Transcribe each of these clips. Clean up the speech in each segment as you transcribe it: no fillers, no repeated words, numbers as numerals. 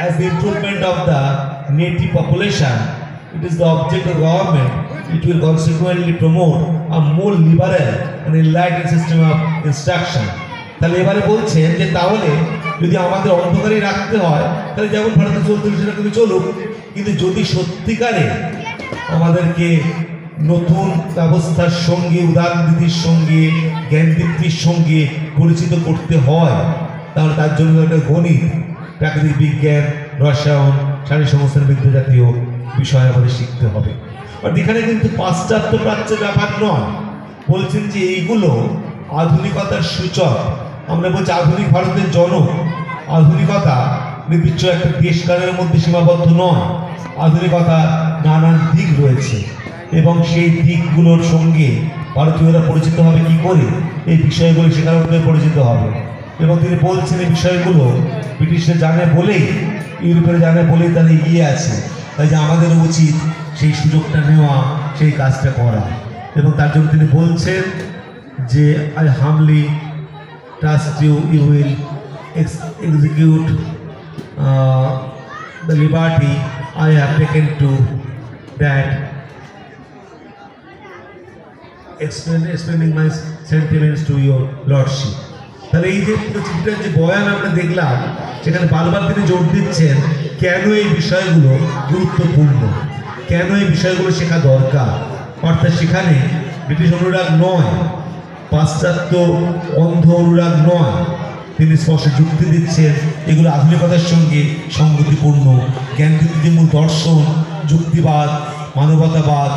as the improvement of the native population, it is the object of the government. It will consequently promote a more liberal and enlightened system of instruction. তাহলে এবারে বলছেন যে তাহলে যদি আমাদের অন্ধকারেই রাখতে হয় তাহলে যেমন ভারতে চলতে সেটা কিন্তু চলুক, কিন্তু যদি সত্যিকারে আমাদেরকে নতুন ব্যবস্থার সঙ্গে উদারনীতির সঙ্গে জ্ঞানদীপ্তির সঙ্গে পরিচিত করতে হয় তাহলে তার জন্য একটা গণিত, প্রাকৃতিক বিজ্ঞান, রসায়ন, শারীরিক সমস্যার বিদ্যা জাতীয় বিষয় আমাদের শিখতে হবে। আর এখানে কিন্তু পাশ্চাত্য প্রাচ্যের ব্যাপার নয়, বলছেন যে এইগুলো আধুনিকতার সূচক। আমরা বলছি আধুনিক ভারতের জনক। আধুনিকতা নির্দিষ্ট একটা দেশকালের মধ্যে সীমাবদ্ধ নয়, আধুনিকতা নানান দিক রয়েছে এবং সেই দিকগুলোর সঙ্গে ভারতীয়রা পরিচিত হবে কি করে, এই বিষয়গুলো শেখার মধ্যে পরিচিত হবে। এবং তিনি বলছেন এই বিষয়গুলো ব্রিটিশরা জানে বলেই, ইউরোপেরা জানে বলেই তারা এগিয়ে আছে, তাই যে আমাদেরও উচিত সেই সুযোগটা নেওয়া, সেই কাজটা করা। এবং তার জন্য তিনি বলছেন যে I humbly trust you will execute the liberty I have taken to that explaining my sentiments to your lordship. তাহলে এই যে চিঠিটার যে বয়ান আমরা দেখলাম সেখানে বারবার তিনি জোর দিচ্ছেন কেন এই বিষয়গুলো গুরুত্বপূর্ণ, কেন এই বিষয়গুলো শেখা দরকার। অর্থাৎ সেখানে ব্রিটিশ অনুরাগ নয়, পাশ্চাত্য অন্ধ অনুরাগ নয়, তিনি স্পষ্ট যুক্তি দিচ্ছেন এগুলো আধুনিকতার সঙ্গে সঙ্গতিপূর্ণ। জ্ঞানভিত্তিক মূল দর্শন, যুক্তিবাদ, মানবতাবাদ,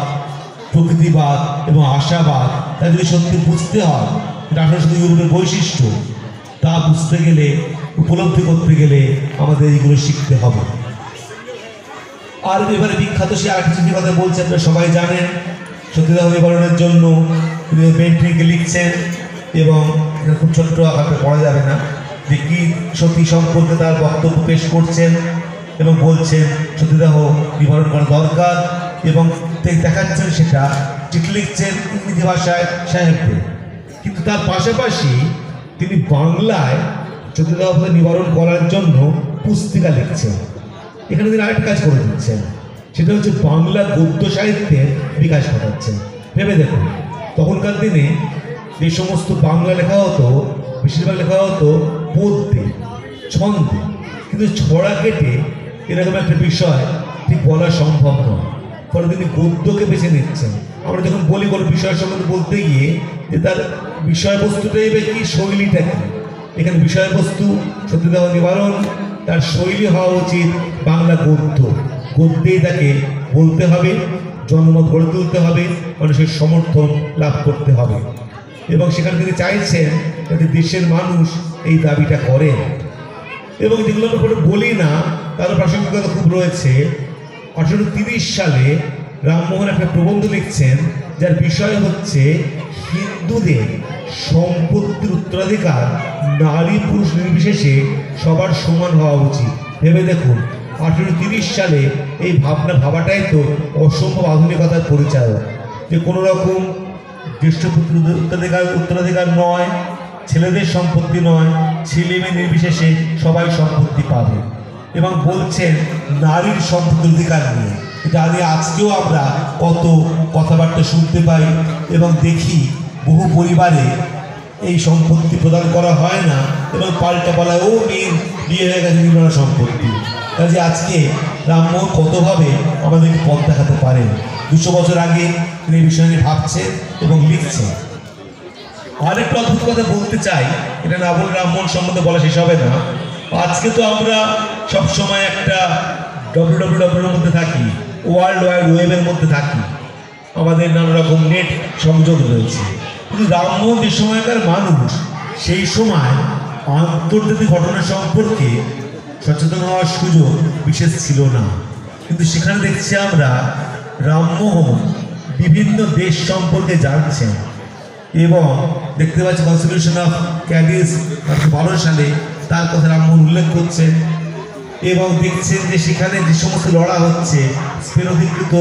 প্রকৃতিবাদ এবং আশাবাদ তা যদি সত্যি বুঝতে হয়, এটা আসলে শুধু ইউরোপের বৈশিষ্ট্য, তা বুঝতে গেলে, উপলব্ধি করতে গেলে আমাদের এইগুলো শিখতে হবে। আর এবারে বিখ্যাত সে আর কিছু কথা বলছে, আপনারা সবাই জানেন। সত্যিদাহ নিবারণের জন্য তিনি পেন্টিংকে লিখছেন এবং এটা খুব ছোট্ট আকারে পড়া যাবে না যে কী সতী সম্পর্কে তার বক্তব্য পেশ করছেন এবং বলছেন সতীদাহ নিবারণ করা দরকার এবং দেখাচ্ছেন সেটা চিঠি লিখছেন ইংরেজি ভাষায় সাহেবদের, কিন্তু তার পাশাপাশি তিনি বাংলায় সতীদাহ নিবারণ করার জন্য পুস্তিকা লিখছেন। এখানে তিনি আরেকটা কাজ করে দিচ্ছেন, সেটা হচ্ছে বাংলা গদ্য সাহিত্যের বিকাশ ঘটাচ্ছেন। ভেবে দেখুন, তখনকার দিনে যে সমস্ত বাংলা লেখা হতো বেশিরভাগ লেখা হতো পদ্যে, ছন্দে, কিন্তু ছড়া কেটে এরকম একটা বিষয় ঠিক বলা সম্ভব নয়। ফলে তিনি গদ্যকে বেছে নিচ্ছেন। আমরা যখন বলি কোনো বিষয়ের সম্বন্ধে বলতে গিয়ে যে তার বিষয়বস্তুটাই বা কি, শৈলীটা কি, এখানে বিষয়বস্তু সতীদাহ নিবারণ, তার শৈলী হওয়া উচিত বাংলা গদ্য। গদ্যেই তাকে বলতে হবে, জনমত গড়ে তুলতে হবে, মানুষের সমর্থন লাভ করতে হবে। এবং সেখানে তিনি চাইছেন যাতে দেশের মানুষ এই দাবিটা করেন। এবং যেগুলো আমরা কোনো বলি না তারও প্রাসঙ্গিকতা খুব রয়েছে। 1830 সালে রামমোহন একটা প্রবন্ধ লিখছেন যার বিষয় হচ্ছে হিন্দুদের সম্পত্তির উত্তরাধিকার নারী পুরুষ নির্বিশেষে সবার সমান হওয়া উচিত। ভেবে দেখুন, 1830 সালে এই ভাবাটাই তো অসম্ভব আধুনিকতার পরিচয়, যে কোনো রকম জ্যেষ্ঠ পুত্র উত্তরাধিকার নয়, ছেলেদের সম্পত্তি নয়, ছেলে মেয়ে নির্বিশেষে সবাই সম্পত্তি পাবে। এবং বলছেন নারীর সম্পত্তির অধিকার নিয়ে। এটা আজকেও আমরা কত কথাবার্তা শুনতে পাই এবং দেখি বহু পরিবারে এই সম্পত্তি প্রদান করা হয় না এবং পাল্টা বলা ও মেয়ের বিয়ে হয়ে গেছে বিভিন্ন সম্পত্তি। কাজে আজকে রামমোহন কতভাবে আমাদেরকে পথ দেখাতে পারেন। 200 বছর আগে তিনি এই বিষয় নিয়ে ভাবছেন এবং লিখছেন। আরেকটা অদ্ভুত কথা বলতে চাই, এটা না বলে রামমোহন সম্বন্ধে বলা শেষ হবে না। আজকে তো আমরা সবসময় একটা www এর মধ্যে থাকি, ওয়ার্ল্ড ওয়াইড ওয়েবের মধ্যে থাকি, আমাদের নানা রকম নেট সংযোগ রয়েছে। কিন্তু রামমোহন যে সময়কার মানুষ, সেই সময় আন্তর্জাতিক ঘটনা সম্পর্কে সচেতন হওয়ার সুযোগ বিশেষ ছিল না। কিন্তু সেখানে দেখছি আমরা রামমোহন বিভিন্ন দেশ সম্পর্কে জানছেন এবং দেখতে পাচ্ছি কনস্টিটিউশন অফ ক্যাডিস 1912 সালে তার কথা রামমোহন উল্লেখ করছেন এবং দেখছেন যে সেখানে যে সমস্ত লড়া হচ্ছে, স্পেন অধিকৃত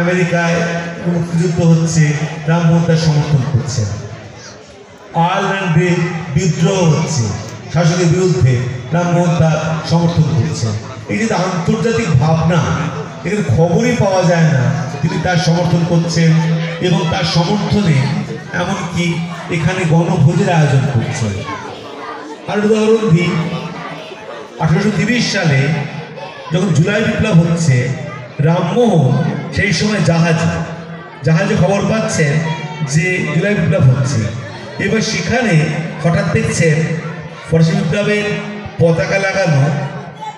আমেরিকায় মুক্তিযুদ্ধ হচ্ছে, রামমোহন তার সমর্থন করছেন। আয়ারল্যান্ডে বিদ্রোহ হচ্ছে শাসকের বিরুদ্ধে, রামমোহন তার সমর্থন করছেন। এই যে আন্তর্জাতিক ভাবনা, এখানে খবরই পাওয়া যায় না তিনি তার সমর্থন করছেন এবং তার সমর্থনে এমনকি এখানে গণভোজের আয়োজন করছেন। আর উদাহরণ দিই, 1830 সালে যখন জুলাই বিপ্লব হচ্ছে, রামমোহন সেই সময় জাহাজে খবর পাচ্ছেন যে জুলাই বিপ্লব হচ্ছে। এবার সেখানে হঠাৎ দেখছেন ফরাসি বিপ্লবের পতাকা লাগানো,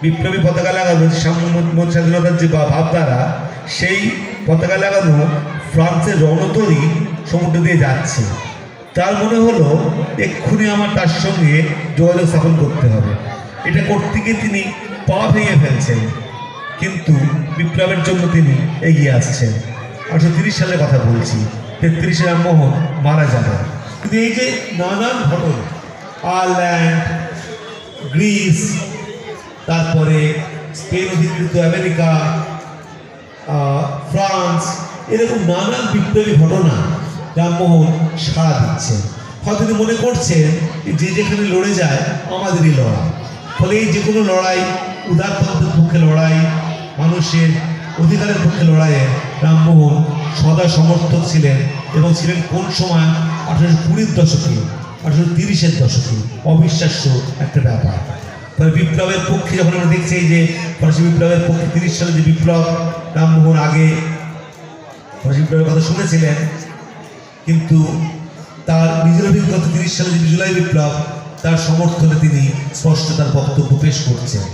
বিপ্লবী পতাকা লাগানো, যে সাম্যবাদী স্বাধীনতার যে ভাবধারা, সেই পতাকা লাগানো ফ্রান্সের রণতরী সমুদ্র দিয়ে যাচ্ছে। তার মনে হলো এক্ষুনি আমার তার সঙ্গে যোগাযোগ স্থাপন করতে হবে। এটা করতে গিয়ে তিনি পা ভেঙে ফেলছেন, কিন্তু বিপ্লবের জন্য তিনি এগিয়ে আসছেন। 1830 সালের কথা বলছি। 33 রামমোহন মারা যাবেন। কিন্তু এই যে নানান ঘটনা, আয়ারল্যান্ড, গ্রিস, তারপরে স্পেন অধিকৃত আমেরিকা, ফ্রান্স, এরকম নানান বিপ্লবী ঘটনা রামমোহন সাড়া দিচ্ছেন। হয়তো তিনি মনে করছেন যে যেখানে লড়ে যায় আমাদেরই লড়াই। ফলে এই যে কোনো লড়াই, উদারতন্ত্রের পক্ষে লড়াই, মানুষের অধিকারের পক্ষে লড়াইয়ে রামমোহন সদা সমর্থক ছিলেন। এবং ছিলেন কোন সময়? 1820-এর দশকে, 1830-এর দশকে। অবিশ্বাস্য একটা ব্যাপার। তবে বিপ্লবের পক্ষে যখন আমরা দেখছি, এই যে ফরাসি বিপ্লবের পক্ষে 30 সালে যে বিপ্লব, রামমোহন আগে ফরাসি বিপ্লবের কথা শুনেছিলেন, কিন্তু তার নিজের অভিজ্ঞতা 30 সালে যে জুলাই বিপ্লব, তার সমর্থনে তিনি স্পষ্ট তার বক্তব্য পেশ করছেন।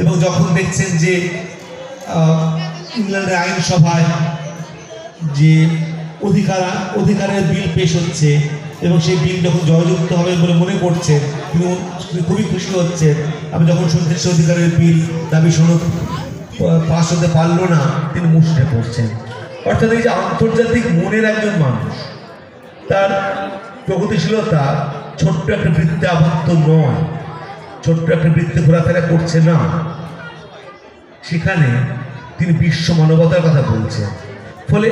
এবং যখন দেখছেন যে ইংল্যান্ডের আইনসভায় যে অধিকারের বিল পেশ হচ্ছে এবং সেই বিল যখন জয়যুক্ত হবে বলে মনে করছেন, তিনি খুবই খুশি হচ্ছেন। আমি যখন শুনছেন সে অধিকারের বিল দাবি সনদ পাশ হতে পারলো না, তিনি মুষড়ে পড়ছেন। অর্থাৎ এই যে আন্তর্জাতিক মনের একজন মানুষ, তার প্রগতিশীলতা ছোট্ট একটা বৃত্তে আবদ্ধ নয়, ছোট্ট একটা বৃত্তে ঘোরাফেরা করছে না। সেখানে তিনি বিশ্ব মানবতার কথা বলছেন। ফলে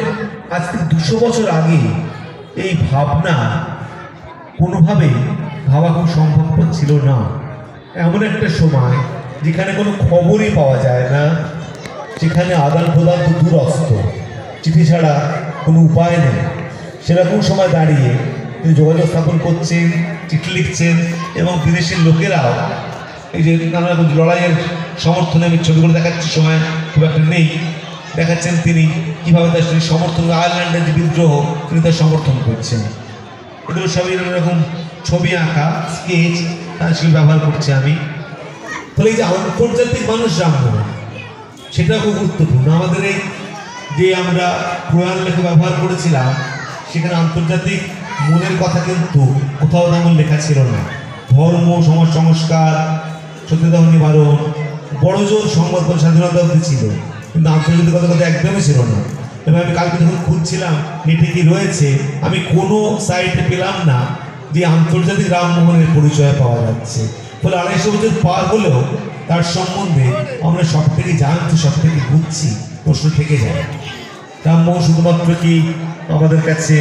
আজ থেকে 200 বছর আগে এই ভাবনা কোনোভাবে ভাবা খুব সম্ভবপর ছিল না। এমন একটা সময় যেখানে কোনো খবরই পাওয়া যায় না, যেখানে আদান প্রদান তো দূরস্থ, চিঠি ছাড়া কোনো উপায় নেই, সেরকম সময় দাঁড়িয়ে তিনি যোগাযোগ স্থাপন করছেন, চিঠি লিখছেন। এবং বিদেশের লোকেরাও এই যে নানা রকম লড়াইয়ের সমর্থনে, আমি ছবিগুলো দেখাচ্ছি, সময় খুব একটা নেই, দেখাচ্ছেন তিনি কীভাবে তার সমর্থন, আয়ারল্যান্ডের যে বিদ্রোহ, তিনি তার সমর্থন করছেন। এগুলো সবই এরকম ছবি আঁকা, স্কেচ, তার সেগুলো ব্যবহার করছি আমি। ফলে এই যে আন্তর্জাতিক মানুষ রামমোহন, সেটা খুব গুরুত্বপূর্ণ। আমাদের এই যে আমরা প্রয়াণ লেখা ব্যবহার করেছিলাম, সেখানে আন্তর্জাতিক মনের কথা কিন্তু কোথাও তেমন লেখা ছিল না। ধর্ম, সমাজ সংস্কার, সত্যদাহ নিবারণ, বড় জোর সংবাদ স্বাধীনতা ছিল, কিন্তু আন্তর্জাতিকতার কথা একদমই ছিল না। এবং আমি কালকে যখন খুঁজছিলাম নেটে কি রয়েছে, আমি কোনো সাইটে পেলাম না যে আন্তর্জাতিক রামমোহনের পরিচয় পাওয়া যাচ্ছে। ফলে 250 বছর পার হলেও তার সম্বন্ধে আমরা সব থেকে জানছি, সব থেকে বুঝছি, প্রশ্ন থেকে যায়। রামমোহন শুধুমাত্র কি আমাদের কাছে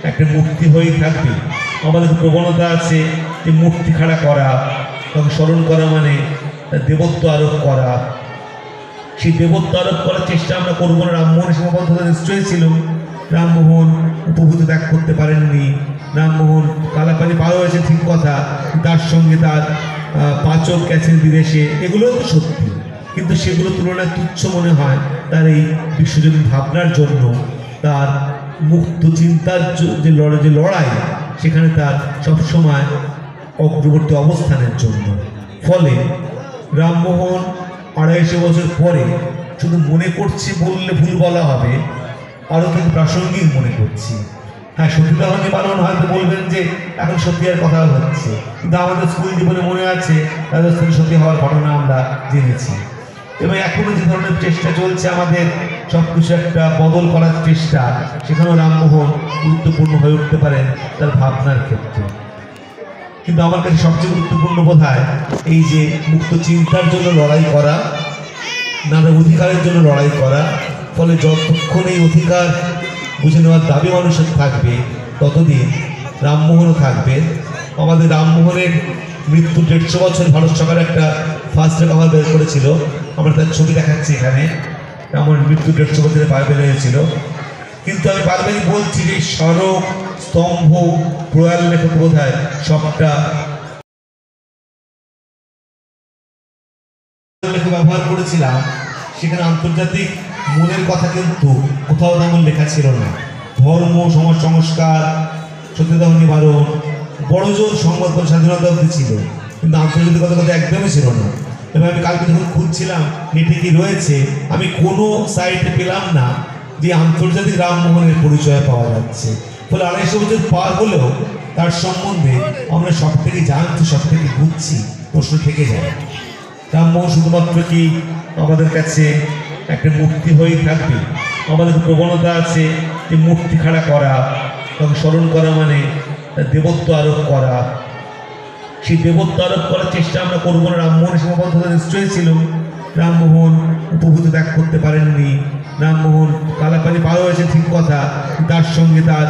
একটা মূর্তি হয়েই থাকবে? আমাদের প্রবণতা আছে যে মূর্তি খাড়া করা, তাকে স্মরণ করা মানে তার দেবত্ব আরোপ করা। সেই দেবত্ব আরোপ করার চেষ্টা আমরা করবো না। রামমোহনের সীমাবদ্ধতা নিশ্চয়ই ছিল। রামমোহন উপভূত ত্যাগ করতে পারেননি। রামমোহন কালাপানি পার হয়েছে ঠিক কথা, তার সঙ্গে তার পাচক গেছেন বিদেশে, এগুলোও তো সত্যি, কিন্তু সেগুলো তুলনায় তুচ্ছ মনে হয় তার এই বিশ্বজনীন ভাবনার জন্য, তার মুক্ত চিন্তার যে লড়াই, সেখানে তার সবসময় অগ্রবর্তী অবস্থানের জন্য। ফলে রামমোহন 250 বছর পরে শুধু মনে করছি বললে ভুল বলা হবে, আরও কিন্তু প্রাসঙ্গিক মনে করছি। হ্যাঁ, সত্যিটা হয়নি পালন হয়তো বলবেন যে এখন সত্যিকার কথা হচ্ছে, কিন্তু আমাদের স্কুল জীবনে মনে আছে রাজস্থানে সত্যি হওয়ার ঘটনা আমরা জেনেছি। এবং এখনও যে ধরনের চেষ্টা চলছে আমাদের সব কিছু একটা বদল করার চেষ্টা, সেখানেও রামমোহন গুরুত্বপূর্ণ হয়ে উঠতে পারেন তার ভাবনার ক্ষেত্রে। কিন্তু আমার কাছে সবচেয়ে গুরুত্বপূর্ণ বোধ হয় এই যে মুক্ত চিন্তার জন্য লড়াই করা, নানা অধিকারের জন্য লড়াই করা। ফলে যতক্ষণ এই অধিকার বুঝে নেওয়ার দাবি মানুষের থাকবে, ততদিন রামমোহনও থাকবে। আমাদের রামমোহনের মৃত্যু 150 বছর ভারত সরকার একটা ফার্স্ট কভার বের করেছিল। আমরা তার ছবি দেখাচ্ছি এখানে। আমার মৃত্যু 150 বছরে পায়ে বের হয়েছিল। কিন্তু আমি বারবারই বলছি যে সড়ক, স্তম্ভ, প্রয়াল লেখক বোধহয় সবটা ব্যবহার করেছিলাম। সেখানে আন্তর্জাতিক মূলের কথা কিন্তু কোথাও তেমন লেখা ছিল না। ধর্ম, সমাজ সংস্কার, সত্যতা নিবারণ, বড় জোর সংবাদ স্বাধীনতা অব্দি ছিল, কিন্তু আন্তর্জাতিকতা কথা একদমই ছিল না। এবং আমি কালকে যখন খুঁজছিলাম নেটে কি রয়েছে, আমি কোনো সাইটে পেলাম না যে আন্তর্জাতিক রামমোহনের পরিচয় পাওয়া যাচ্ছে। ফলে 250 বছর পার হলেও তার সম্বন্ধে আমরা সব থেকে জানছি, সব থেকে বুঝছি, প্রশ্ন থেকে যায়। রামমোহন শুধুমাত্র কি আমাদের কাছে একটা মূর্তি হয়েই থাকবে? আমাদের প্রবণতা আছে যে মূর্তি খাড়া করা, তাকে স্মরণ করা মানে দেবত্ব আরোপ করা। সেই দেবত্ব আরোপ করার চেষ্টা আমরা করবো না। রামমোহনের সীমাবদ্ধতা নিশ্চয়ই ছিল। রামমোহন উপভূত ত্যাগ করতে পারেননি। রামমোহন কালাপানি পার হয়েছে ঠিক কথা, তার সঙ্গে তার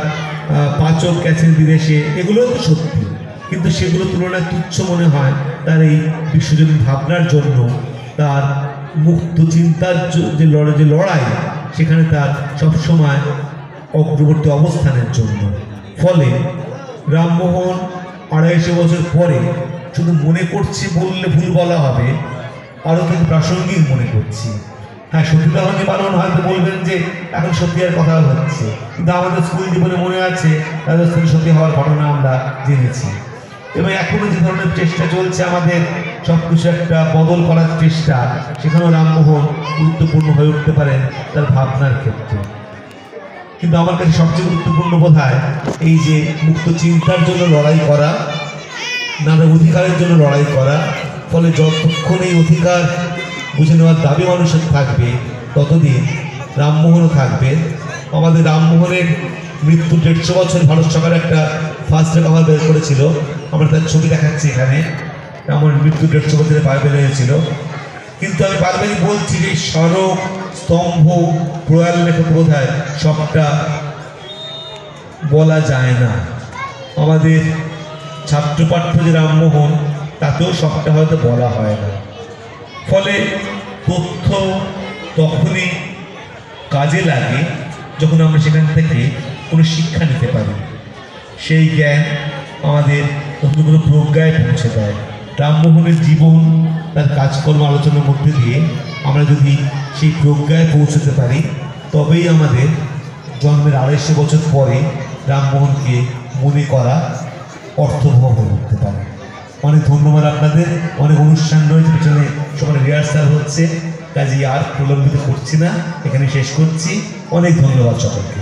পাচক গেছেন বিদেশে, এগুলোও তো সত্যি। কিন্তু সেগুলো তুলনায় তুচ্ছ মনে হয় তার এই বিশ্বজনীন ভাবনার জন্য, তার মুক্ত চিন্তার যে লড়াই, সেখানে তার সবসময় অগ্রবর্তী অবস্থানের জন্য। ফলে রামমোহন 250 বছর পরে শুধু মনে করছি বললে ভুল বলা হবে, আরও কিন্তু প্রাসঙ্গিক মনে করছি। হ্যাঁ, সত্যতা নিবারণ হয়তো বলবেন যে এখন সত্যি আর কথা হচ্ছে, কিন্তু আমাদের স্কুল জীবনে মনে আছে রাজস্থানে সত্যি হওয়ার ঘটনা আমরা জেনেছি। এবং এখনো যে ধরনের চেষ্টা চলছে আমাদের সব কিছু একটা বদল করার চেষ্টা, সেখানেও রামমোহন গুরুত্বপূর্ণ হয়ে উঠতে পারেন তার ভাবনার ক্ষেত্রে। কিন্তু আমার কাছে সবচেয়ে গুরুত্বপূর্ণ বোধহয় এই যে মুক্ত চিন্তার জন্য লড়াই করা, নানা অধিকারের জন্য লড়াই করা। ফলে যতক্ষণ এই অধিকার বুঝে নেওয়ার দাবি মানুষের থাকবে, ততদিন রামমোহনও থাকবে। আমাদের রামমোহনের মৃত্যু 150 বছর ভারত সরকার একটা ফার্স্ট কভার বের করেছিল। আমরা তার ছবি দেখাচ্ছি এখানে। আমার মৃত্যু 150 বছরে পায়ে বের হয়েছিল। কিন্তু আমি বারবারই বলছি যে সড়ক, স্তম্ভ, প্রয়াল লেখক বোধহয় সবটা বলা যায় না। আমাদের ছাত্রপাঠ্য যে রামমোহন, তাতেও সবটা হয়তো বলা হয় না। ফলে তথ্য তখনই কাজে লাগে যখন আমরা সেখান থেকে কোনো শিক্ষা নিতে পারি। সেই জ্ঞান আমাদের নতুন কোনো প্রজ্ঞায় পৌঁছে দেয়। রামমোহনের জীবন, তার কাজকর্ম আলোচনার মধ্যে দিয়ে আমরা যদি সেই প্রজ্ঞায় পৌঁছতে পারি, তবেই আমাদের জন্মের 250 বছর পরে রামমোহনকে মনে করা অর্থবহ হয়ে উঠতে পারে। অনেক ধন্যবাদ আপনাদের। অনেক অনুষ্ঠান রয়েছে, পিছনে সকালে রিহার্সাল হচ্ছে, কাজে আর প্রলম্বিত করছি না, এখানে শেষ করছি। অনেক ধন্যবাদ সকলকে।